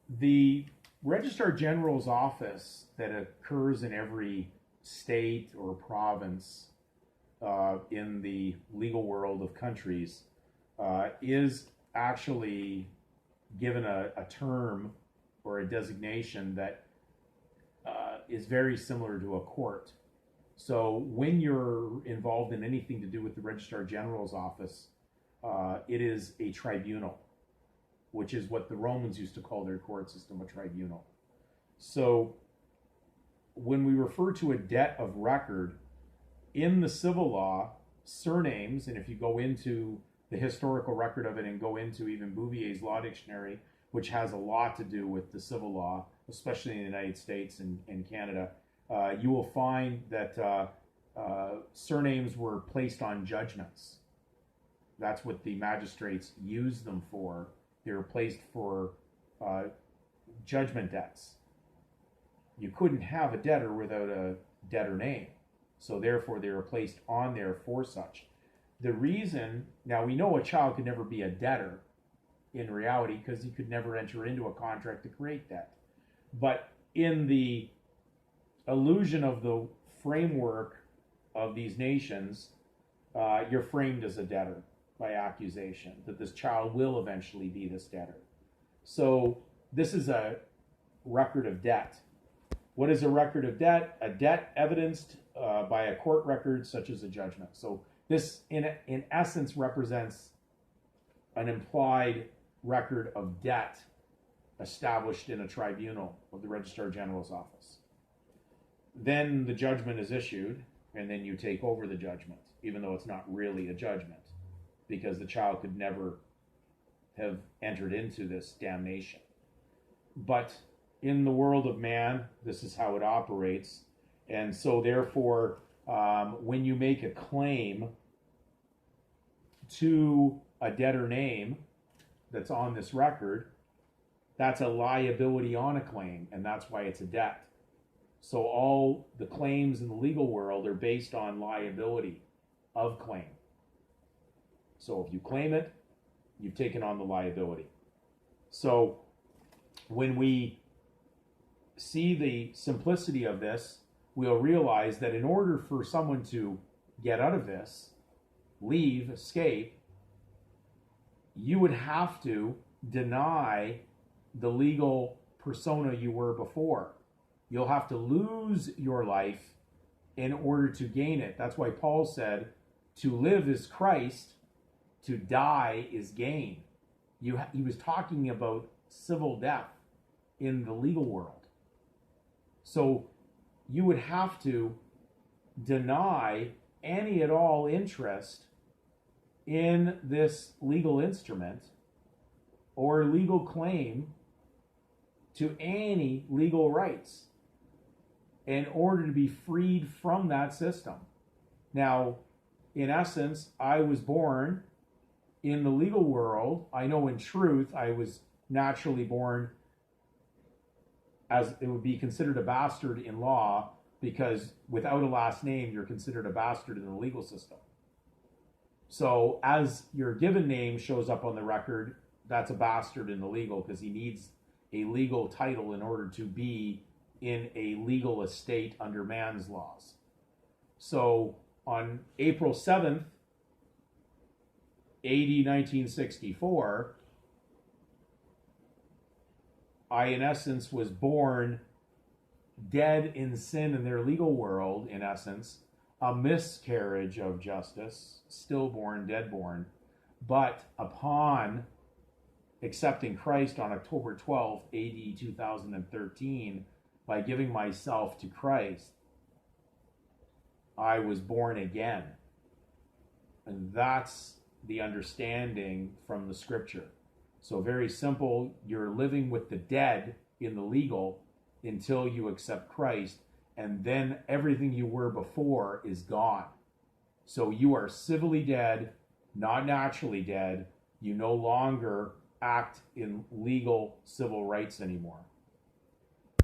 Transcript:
The Registrar General's office that occurs in every state or province in the legal world of countries is actually given a term or a designation that is very similar to a court. So when you're involved in anything to do with the Registrar General's office, it is a tribunal, which is what the Romans used to call their court system, a tribunal. So when we refer to a debt of record in the civil law, surnames, and if you go into the historical record of it and go into even Bouvier's Law Dictionary, which has a lot to do with the civil law, especially in the United States and Canada, you will find that surnames were placed on judgments. That's what the magistrates used them for. They were placed for judgment debts. You couldn't have a debtor without a debtor name. So therefore they were placed on there for such. The reason, now we know a child could never be a debtor in reality because he could never enter into a contract to create debt. But in the illusion of the framework of these nations, you're framed as a debtor by accusation, that this child will eventually be this debtor. So this is a record of debt. What is a record of debt? A debt evidenced by a court record such as a judgment. So this in essence represents an implied record of debt established in a tribunal of the Registrar General's office. Then the judgment is issued, and then you take over the judgment, even though it's not really a judgment, because the child could never have entered into this damnation. But in the world of man, this is how it operates. And so therefore, when you make a claim to a debtor name that's on this record, that's a liability on a claim, and that's why it's a debt. So all the claims in the legal world are based on liability of claim. So if you claim it, you've taken on the liability. So when we see the simplicity of this, we'll realize that in order for someone to get out of this, leave, escape, you would have to deny the legal persona you were before. You'll have to lose your life in order to gain it. That's why Paul said, to live is Christ, to die is gain. He was talking about civil death in the legal world. So you would have to deny any at all interest in this legal instrument or legal claim to any legal rights in order to be freed from that system. Now, in essence, I was born in the legal world. I know in truth I was naturally born as it would be considered a bastard in law, because without a last name, you're considered a bastard in the legal system. So as your given name shows up on the record, that's a bastard in the legal, because he needs a legal title in order to be in a legal estate under man's laws. So on April 7th, AD 1964, I, in essence, was born dead in sin in their legal world, in essence, a miscarriage of justice, stillborn, deadborn. But upon accepting Christ on October 12th, AD 2013, by giving myself to Christ, I was born again. And that's the understanding from the scripture. So very simple, you're living with the dead in the legal until you accept Christ, and then everything you were before is gone. So you are civilly dead, not naturally dead. You no longer act in legal civil rights anymore.